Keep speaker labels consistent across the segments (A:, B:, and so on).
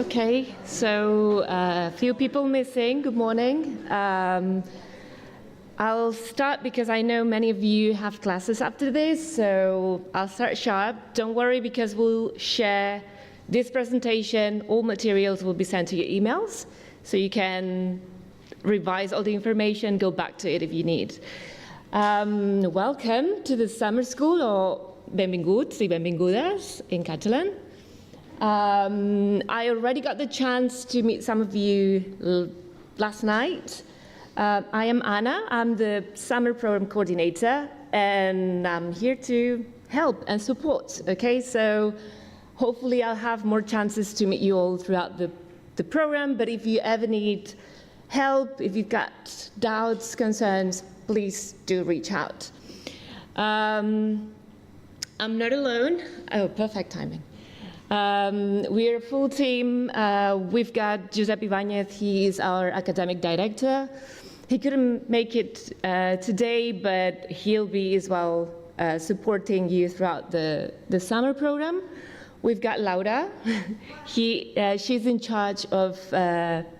A: Okay, so a few people missing. Good morning. I'll start because I know many of you have classes after this, so I'll start sharp. Don't worry because we'll share this presentation. All materials will be sent to your emails, so you can revise all the information, go back to it if you need. Welcome to the summer school, or benvinguts i benvingudes in Catalan. I already got the chance to meet some of you last night. I am Anna, I'm the summer program coordinator, and I'm here to help and support, okay? So hopefully I'll have more chances to meet you all throughout the program, but if you ever need help, if you've got doubts, concerns, please do reach out. I'm not alone. Oh, perfect timing. We're a full team. We've got Josep Ibáñez, he is our academic director. He couldn't make it today, but he'll be as well supporting you throughout the summer program. We've got Laura. She's in charge of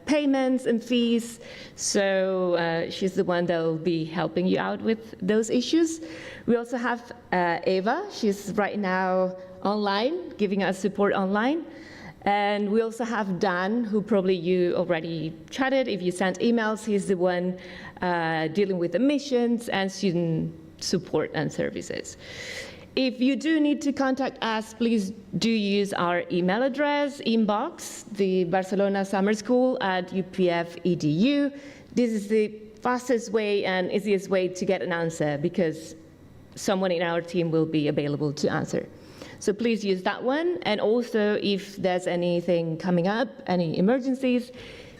A: payments and fees, so she's the one that will be helping you out with those issues. We also have Eva. She's right now online, giving us support online. And we also have Dan, who probably you already chatted. If you sent emails, he's the one dealing with admissions and student support and services. If you do need to contact us, please do use our email address, inbox, the Barcelona Summer School at UPF.edu. This is the fastest way and easiest way to get an answer because someone in our team will be available to answer. So please use that one. And also, if there's anything coming up, any emergencies,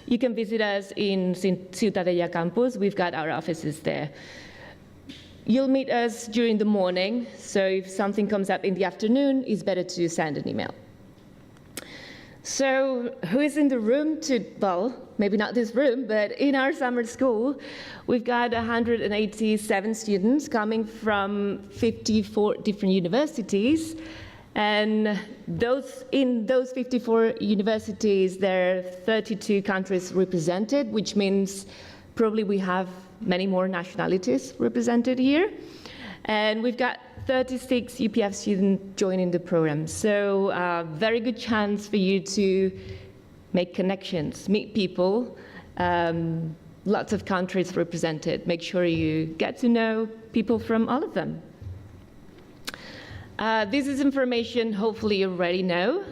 A: you can visit us in Ciutadella campus. We've got our offices there. You'll meet us during the morning, so if something comes up in the afternoon, it's better to send an email. So who is in the room well, maybe not this room, but in our summer school, we've got 187 students coming from 54 different universities. And in those 54 universities, there are 32 countries represented, which means probably we have many more nationalities represented here. And we've got 36 UPF students joining the program. So very good chance for you to make connections, meet people, lots of countries represented. Make sure you get to know people from all of them. This is information hopefully you already know.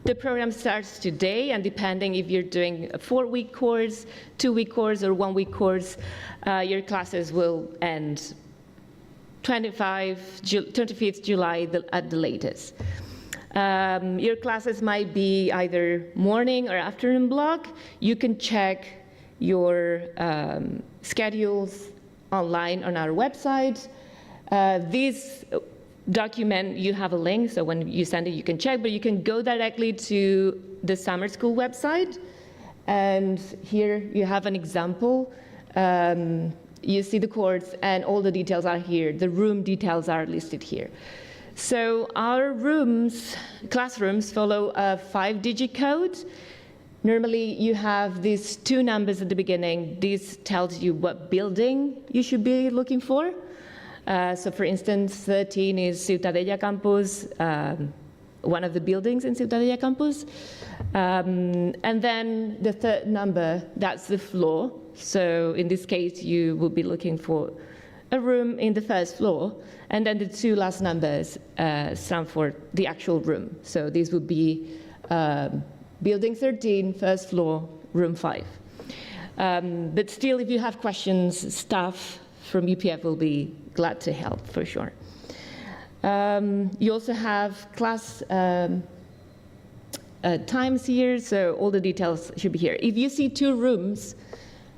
A: The program starts today, and depending if you're doing a 4-week course, 2-week course, or 1-week course, your classes will end 25th July at the latest. Your classes might be either morning or afternoon block. You can check your schedules online on our website. This document, you have a link, so when you send it, you can check, but you can go directly to the summer school website. And here you have an example. You see the course, and all the details are here. The room details are listed here. So our classrooms follow a 5-digit code. Normally, you have these 2 numbers at the beginning. This tells you what building you should be looking for. So for instance, 13 is Ciutadella campus, one of the buildings in Ciutadella campus. And then the 3rd number, that's the floor. So in this case, you will be looking for a room in the 1st floor. And then the 2 last numbers stand for the actual room. So this would be building 13, 1st floor, room 5. But still, if you have questions, staff from UPF will be glad to help, for sure. You also have class times here, so all the details should be here. If you see 2 rooms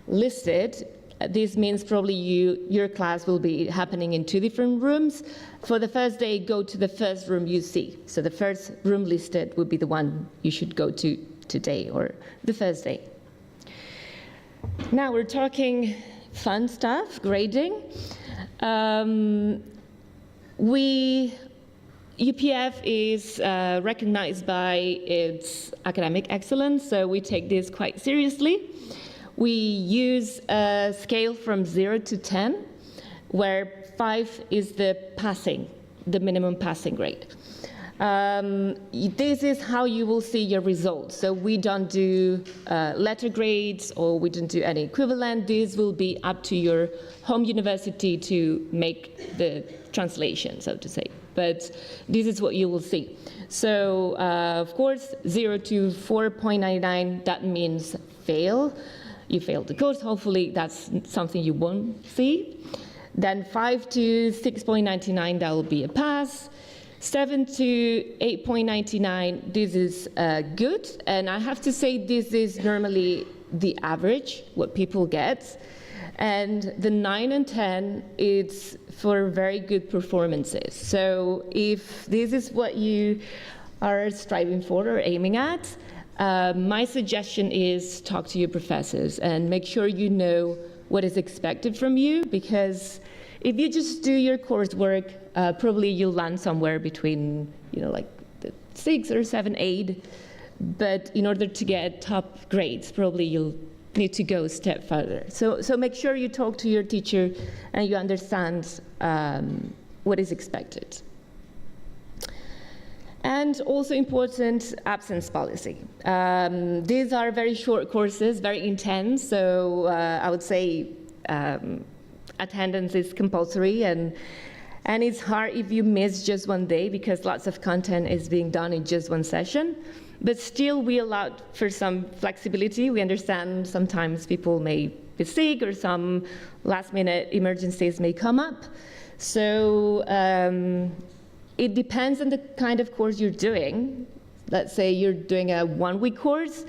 A: listed, this means probably your class will be happening in 2 different rooms. For the first day, go to the first room you see. So the first room listed would be the one you should go to today, or the first day. Now we're talking fun stuff, grading. UPF is recognized by its academic excellence, so we take this quite seriously. We use a scale from 0 to 10, where 5 is the minimum passing grade. This is how you will see your results. So we don't do letter grades, or we don't do any equivalent. This will be up to your home university to make the translation, so to say. But this is what you will see. So, of course, 0 to 4.99, that means fail. You failed the course. Hopefully, that's something you won't see. Then 5 to 6.99, that will be a pass. 7 to 8.99, this is good. And I have to say, this is normally the average, what people get. And the 9 and 10, it's for very good performances. So if this is what you are striving for or aiming at, my suggestion is talk to your professors and make sure you know what is expected from you, because if you just do your coursework, probably you'll land somewhere between, like the 6 or 7, 8. But in order to get top grades, probably you'll need to go a step further. So make sure you talk to your teacher and you understand what is expected. And also important, absence policy. These are very short courses, very intense, so I would say attendance is compulsory, and it's hard if you miss just one day because lots of content is being done in just one session. But still, we allow for some flexibility. We understand sometimes people may be sick or some last-minute emergencies may come up. So it depends on the kind of course you're doing. Let's say you're doing a one-week course.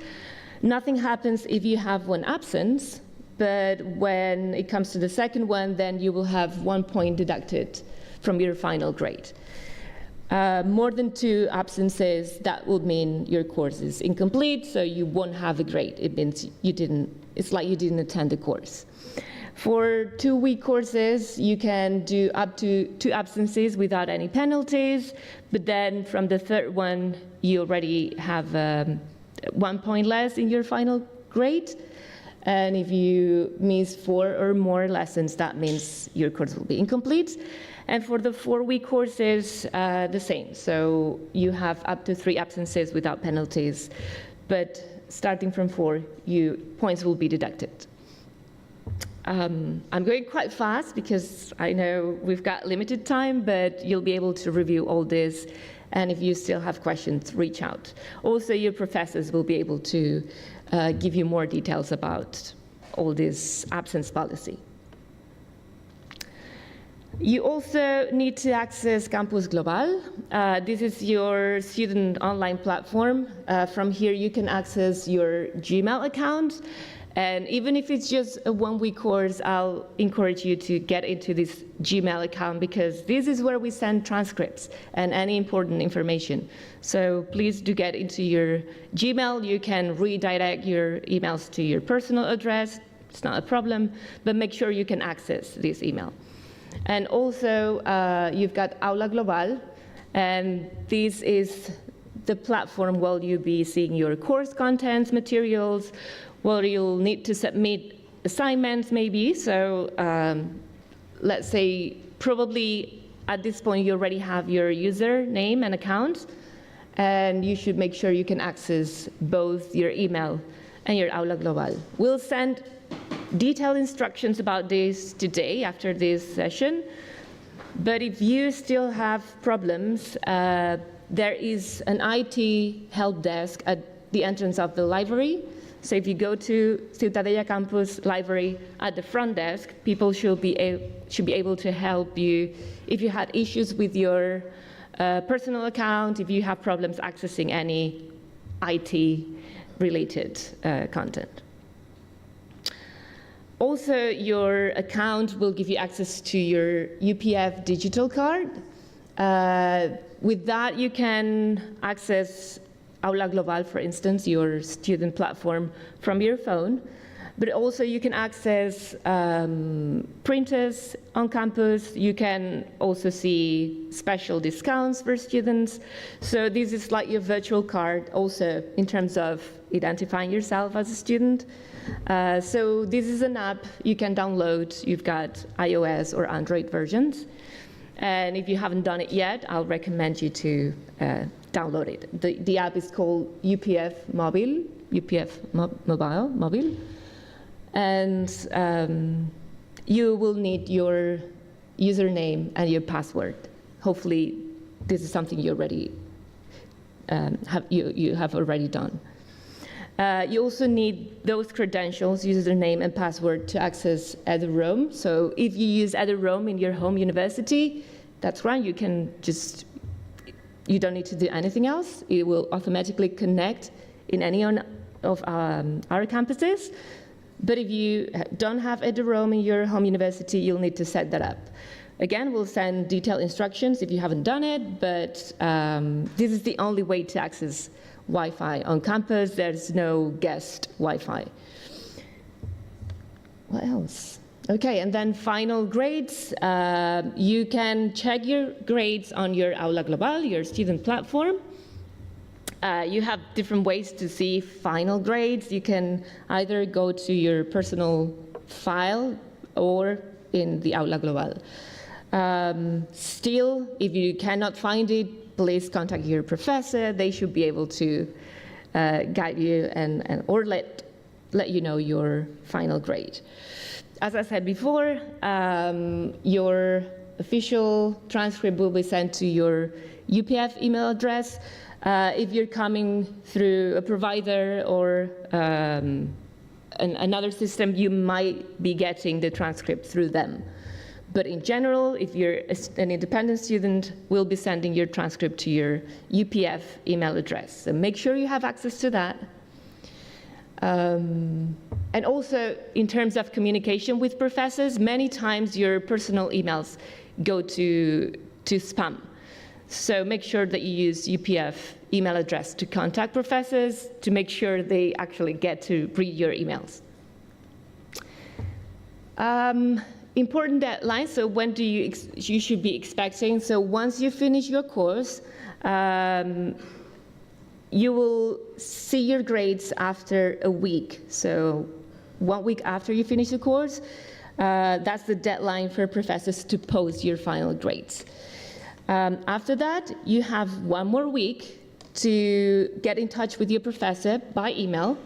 A: Nothing happens if you have one absence, but when it comes to the second one, then you will have 1 point deducted from your final grade. More than 2 absences, that would mean your course is incomplete, so you won't have a grade. It means it's like you didn't attend the course. For 2-week courses, you can do up to 2 absences without any penalties, but then from the third one, you already have 1 point less in your final grade. And if you miss 4 or more lessons, that means your course will be incomplete. And for the 4-week courses, the same. So you have up to 3 absences without penalties, but starting from 4, points will be deducted. I'm going quite fast because I know we've got limited time, but you'll be able to review all this. And if you still have questions, reach out. Also, your professors will be able to give you more details about all this absence policy. You also need to access Campus Global. This is your student online platform. From here, you can access your Gmail account. And even if it's just a 1-week course, I'll encourage you to get into this Gmail account because this is where we send transcripts and any important information. So please do get into your Gmail. You can redirect your emails to your personal address. It's not a problem, but make sure you can access this email. And also, you've got Aula Global, and this is the platform where you'll be seeing your course contents, materials, where you'll need to submit assignments maybe. So let's say probably at this point you already have your username and account, and you should make sure you can access both your email and your Aula Global. We'll send detailed instructions about this today after this session, but if you still have problems, there is an IT help desk at the entrance of the library. So if you go to Ciutadella Campus Library at the front desk, people should be able to help you if you had issues with your personal account, if you have problems accessing any IT-related content. Also, your account will give you access to your UPF digital card. With that, you can access Aula Global, for instance, your student platform from your phone. But also you can access printers on campus. You can also see special discounts for students. So this is like your virtual card also in terms of identifying yourself as a student. So this is an app you can download. You've got iOS or Android versions. And if you haven't done it yet, I'll recommend you to download it. The app is called UPF Mobile, Mobile. And you will need your username and your password. Hopefully, this is something you already have already done. You also need those credentials, username and password, to access EduRoam. So if you use EduRoam in your home university, that's right. You don't need to do anything else. It will automatically connect in any of our campuses. But if you don't have EduRoam in your home university, you'll need to set that up. Again, we'll send detailed instructions if you haven't done it, but this is the only way to access Wi-Fi on campus. There's no guest Wi-Fi. What else? Okay, and then final grades. You can check your grades on your Aula Global, your student platform. You have different ways to see final grades. You can either go to your personal file or in the Aula Global. Still, if you cannot find it, please contact your professor. They should be able to guide you or let you know your final grade. As I said before, your official transcript will be sent to your UPF email address. If you're coming through a provider or another system, you might be getting the transcript through them. But in general, if you're an independent student, we'll be sending your transcript to your UPF email address. So make sure you have access to that. And also, in terms of communication with professors, many times your personal emails go to spam. So make sure that you use UPF email address to contact professors to make sure they actually get to read your emails. Important deadline, so when do you should be expecting? So once you finish your course, you will see your grades after a week. So 1 week after you finish the course, that's the deadline for professors to post your final grades. After that, you have 1 more week to get in touch with your professor by email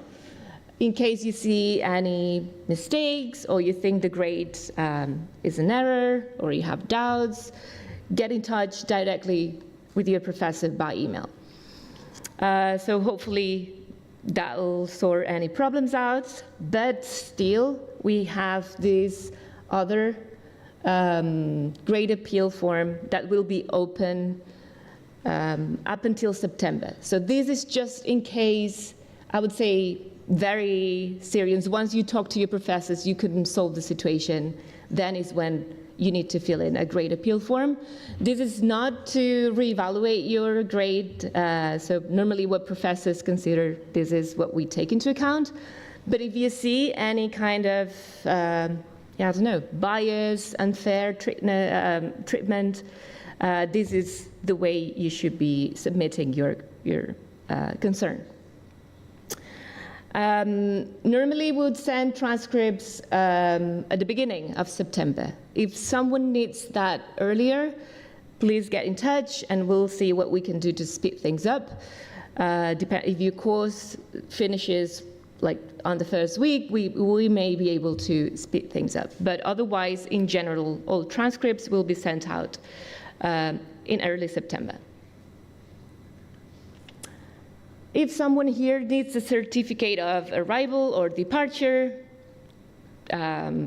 A: in case you see any mistakes or you think the grade is an error or you have doubts. Get in touch directly with your professor by email. So hopefully that will sort any problems out, but still we have this other grade appeal form that will be open up until September. So this is just in case, I would say, very serious. Once you talk to your professors, you couldn't solve the situation, then is when you need to fill in a grade appeal form. This is not to reevaluate your grade. So normally what professors consider, this is what we take into account. But if you see any kind of I don't know, bias, unfair treatment, this is the way you should be submitting your concern. Normally we would send transcripts at the beginning of September. If someone needs that earlier, please get in touch and we'll see what we can do to speed things up. If your course finishes like on the first week, we may be able to speed things up. But otherwise, in general, all transcripts will be sent out in early September. If someone here needs a certificate of arrival or departure,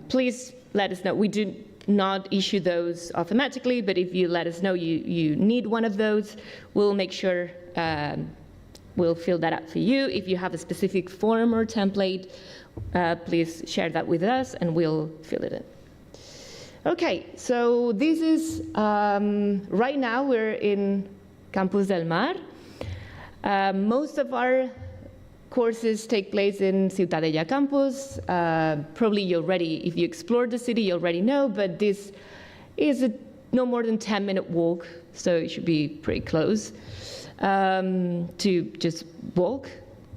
A: please let us know. We do not issue those automatically, but if you let us know you need one of those, we'll make sure we'll fill that out for you. If you have a specific form or template, please share that with us and we'll fill it in. Okay, so this is, right now we're in Campus del Mar. Most of our courses take place in Ciutadella campus. Probably you already, if you explore the city, you already know, but this is a no more than 10-minute walk, so it should be pretty close to just walk.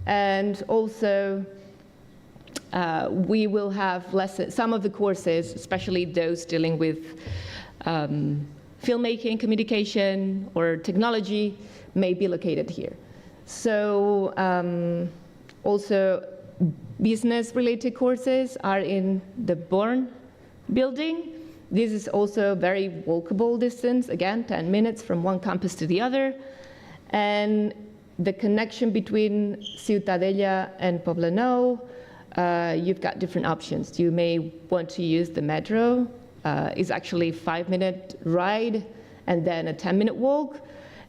A: And also, we will have lessons, some of the courses, especially those dealing with filmmaking, communication, or technology, may be located here. So also business-related courses are in the Born building. This is also a very walkable distance, again, 10 minutes from one campus to the other. And the connection between Ciutadella and Poblenou, you've got different options. You may want to use the metro. It's actually a 5-minute ride and then a 10-minute walk,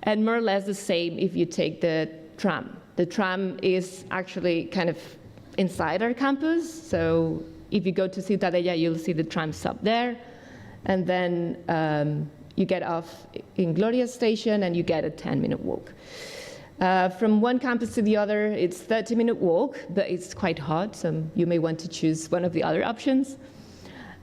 A: and more or less the same if you take the tram. The tram is actually kind of inside our campus, so if you go to Ciutadella, you'll see the tram stop there, and then you get off in Gloria station and you get a 10-minute walk. From one campus to the other, it's a 30-minute walk, but it's quite hot, so you may want to choose one of the other options.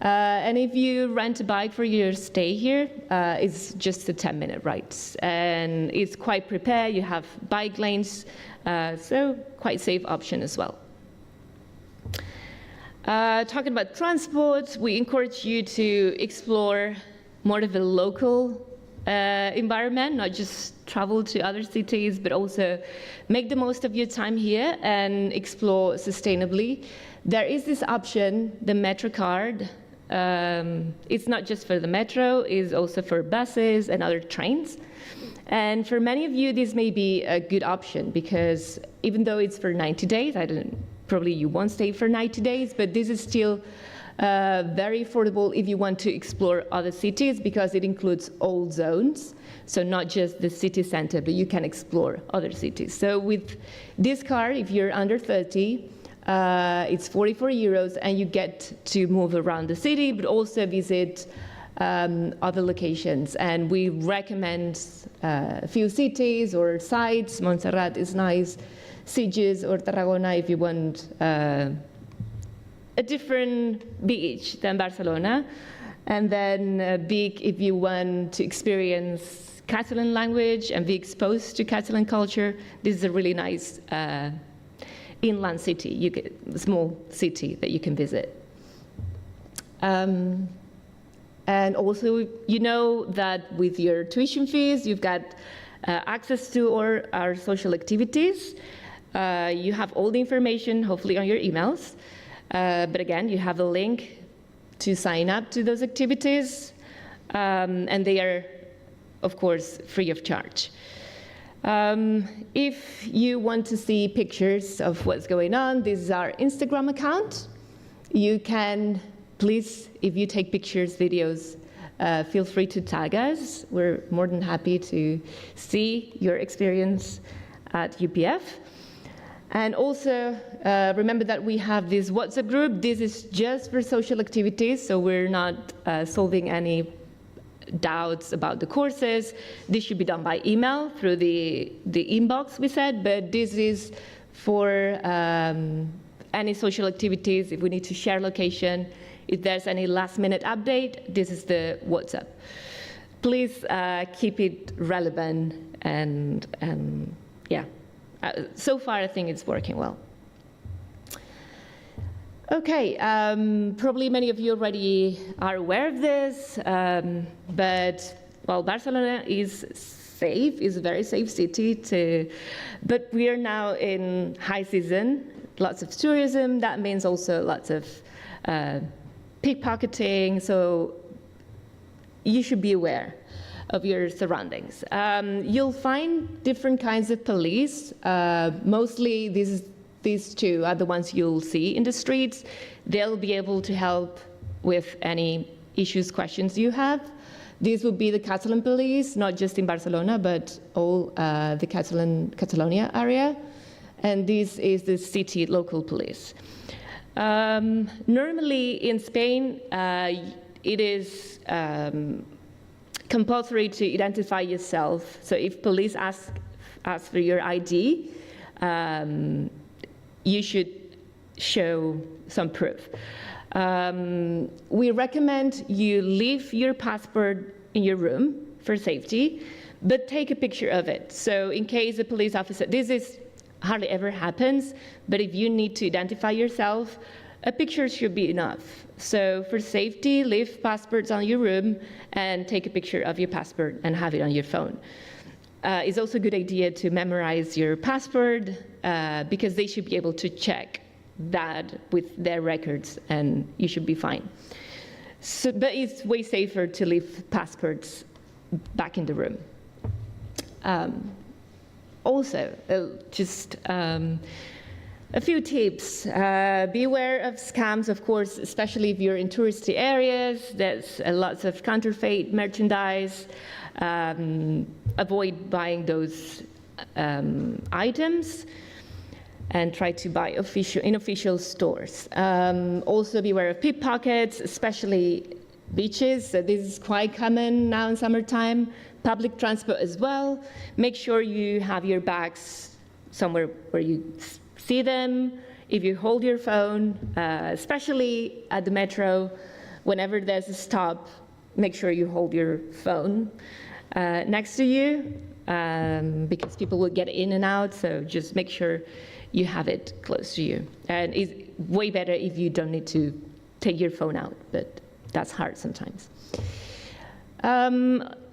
A: And if you rent a bike for your stay here, it's just a 10-minute ride. And it's quite prepared, you have bike lanes, so quite safe option as well. Talking about transport, we encourage you to explore more of a local environment, not just travel to other cities, but also make the most of your time here and explore sustainably. There is this option, the Metro card. It's not just for the metro, it's also for buses and other trains. And for many of you, this may be a good option because even though it's for 90 days, probably you won't stay for 90 days, but this is still very affordable if you want to explore other cities because it includes all zones. So not just the city center, but you can explore other cities. So with this card, if you're under 30, it's 44 euros and you get to move around the city, but also visit other locations. And we recommend a few cities or sites. Montserrat is nice. Sitges or Tarragona if you want a different beach than Barcelona. And then Vic if you want to experience Catalan language and be exposed to Catalan culture. This is a really nice inland city, a small city that you can visit. And also, you know that with your tuition fees, you've got access to our social activities. You have all the information, hopefully, on your emails. But again, you have a link to sign up to those activities. And they are, of course, free of charge. If you want to see pictures of what's going on, this is our Instagram account. You can, please, if you take pictures, videos, feel free to tag us. We're more than happy to see your experience at UPF. And also, remember that we have this WhatsApp group. This is just for social activities, so we're not solving any doubts about the courses. This should be done by email through the inbox we said, but this is for any social activities. If we need to share location, if there's any last-minute update, this is the WhatsApp. Please keep it relevant and yeah. So far, I think it's working well. Okay, probably many of you already are aware of this, but well, Barcelona is safe, is a very safe city, but we are now in high season, lots of tourism, that means also lots of pickpocketing, so you should be aware of your surroundings. You'll find different kinds of police, mostly these two are the ones you'll see in the streets. They'll be able to help with any issues, questions you have. These would be the Catalan police, not just in Barcelona, but all the Catalonia area. And this is the city local police. Normally in Spain, it is compulsory to identify yourself. So if police ask ask for your ID, you should show some proof. We recommend you leave your passport in your room for safety, but take a picture of it. So in case a police officer, this is hardly ever happens, but if you need to identify yourself, a picture should be enough. So for safety, leave passports on your room and take a picture of your passport and have it on your phone. It's also a good idea to memorize your passport because they should be able to check that with their records and you should be fine. So, but it's way safer to leave passports back in the room. Also, just a few tips. Be aware of scams, of course, especially if you're in touristy areas. There's lots of counterfeit merchandise. Avoid buying those items and try to buy in official stores. Also be aware of pickpockets, especially beaches. So this is quite common now in summertime. Public transport as well. Make sure you have your bags somewhere where you see them. If you hold your phone, especially at the metro, whenever there's a stop, make sure you hold your phone next to you because people will get in and out, so just make sure you have it close to you. And it's way better if you don't need to take your phone out, but that's hard sometimes.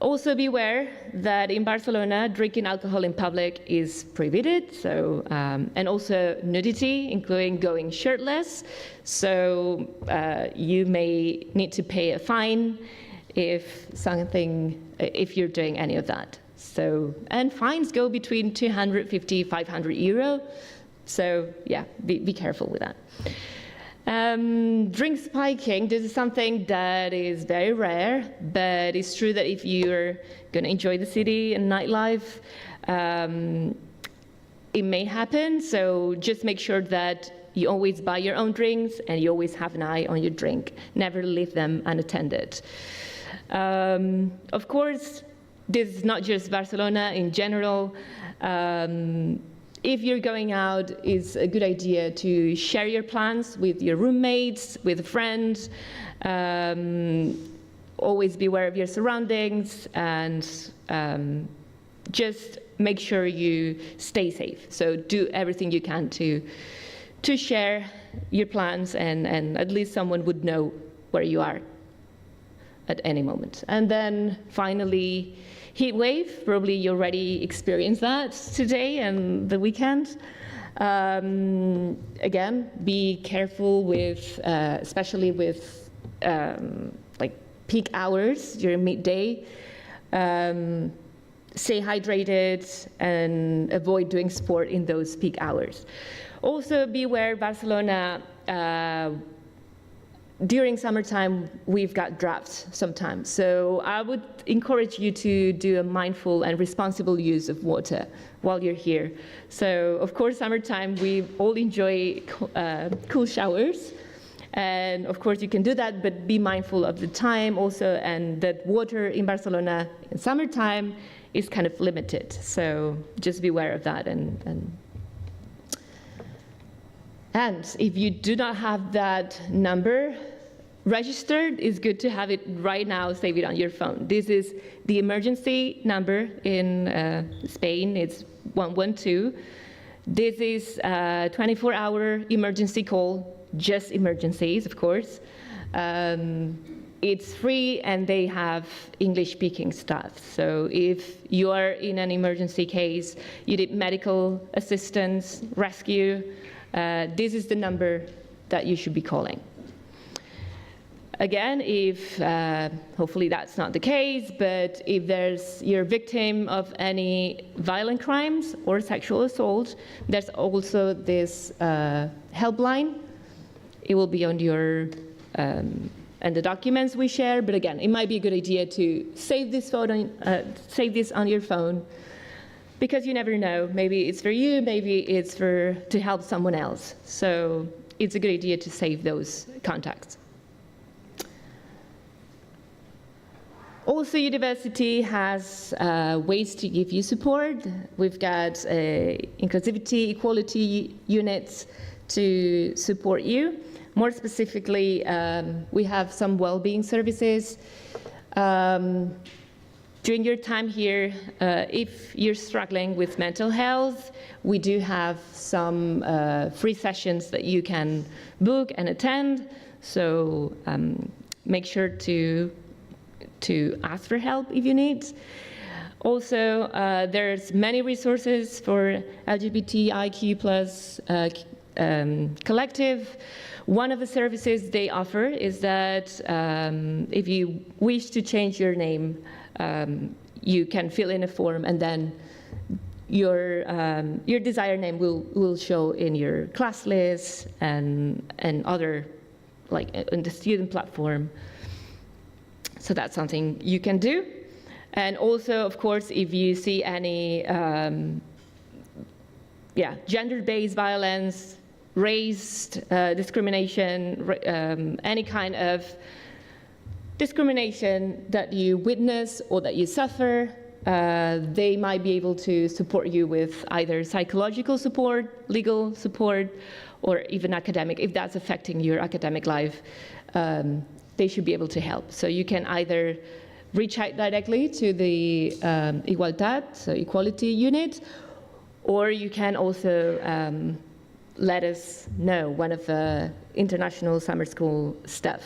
A: Also be aware that in Barcelona, drinking alcohol in public is prohibited, so, and also nudity, including going shirtless. So you may need to pay a fine if you're doing any of that. So, and fines go between 250, 500 euro. So yeah, be careful with that. Drink spiking, this is something that is very rare, but it's true that if you're going to enjoy the city and nightlife, it may happen. So just make sure that you always buy your own drinks and you always have an eye on your drink. Never leave them unattended. Of course, this is not just Barcelona in general. If you're going out, it's a good idea to share your plans with your roommates, with friends. Always be aware of your surroundings and just make sure you stay safe. So do everything you can to share your plans and at least someone would know where you are at any moment. And then finally, heat wave, probably you already experienced that today and the weekend. Again, be careful with, especially with like peak hours during midday. Stay hydrated and avoid doing sport in those peak hours. Also be aware, Barcelona, during summertime, we've got droughts sometimes. So I would encourage you to do a mindful and responsible use of water while you're here. So of course, summertime, we all enjoy cool showers. And of course, you can do that, but be mindful of the time also, and that water in Barcelona in summertime is kind of limited. So just be aware of that. And if you do not have that number registered, it's good to have it right now, save it on your phone. This is the emergency number in Spain, it's 112. This is a 24-hour emergency call, just emergencies, of course. It's free and they have English-speaking staff. So if you are in an emergency case, you need medical assistance, rescue, this is the number that you should be calling. Again, if hopefully that's not the case, but if you're a victim of any violent crimes or sexual assault, there's also this helpline. It will be on your and the documents we share. But again, it might be a good idea to save this on your phone, because you never know. Maybe it's for you, maybe it's to help someone else. So it's a good idea to save those contacts. Also, Also, university has ways to give you support. We've got inclusivity, equality units to support you. More specifically, we have some well-being services. During your time here, if you're struggling with mental health, we do have some free sessions that you can book and attend. So make sure to ask for help if you need. Also, there's many resources for LGBTIQ+ collective. One of the services they offer is that if you wish to change your name, you can fill in a form, and then your desired name will show in your class list and other, like in the student platform. So that's something you can do. And also, of course, if you see any gender-based violence, race discrimination, any kind of discrimination that you witness or that you suffer, they might be able to support you with either psychological support, legal support, or even academic. If that's affecting your academic life, they should be able to help. So you can either reach out directly to the Igualdad, so equality unit, or you can also let us know, one of the international summer school staff.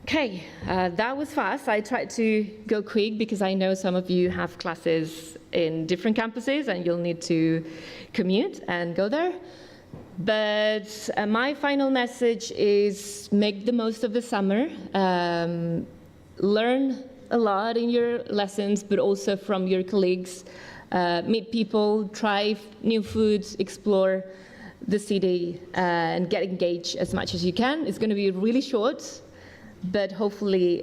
A: Okay, that was fast. I tried to go quick because I know some of you have classes in different campuses and you'll need to commute and go there. But my final message is make the most of the summer. Learn a lot in your lessons, but also from your colleagues. Meet people, try new foods, explore the city, and get engaged as much as you can. It's going to be really short, but hopefully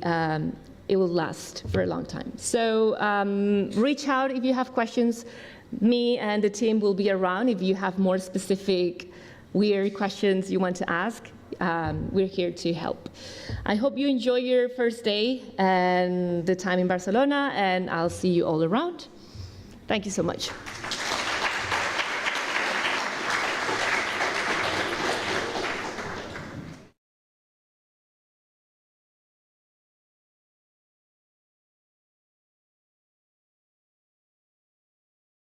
A: it will last for a long time. So reach out if you have questions. Me and the team will be around if you have more specific, weird questions you want to ask. We're here to help. I hope you enjoy your first day and the time in Barcelona, and I'll see you all around. Thank you so much.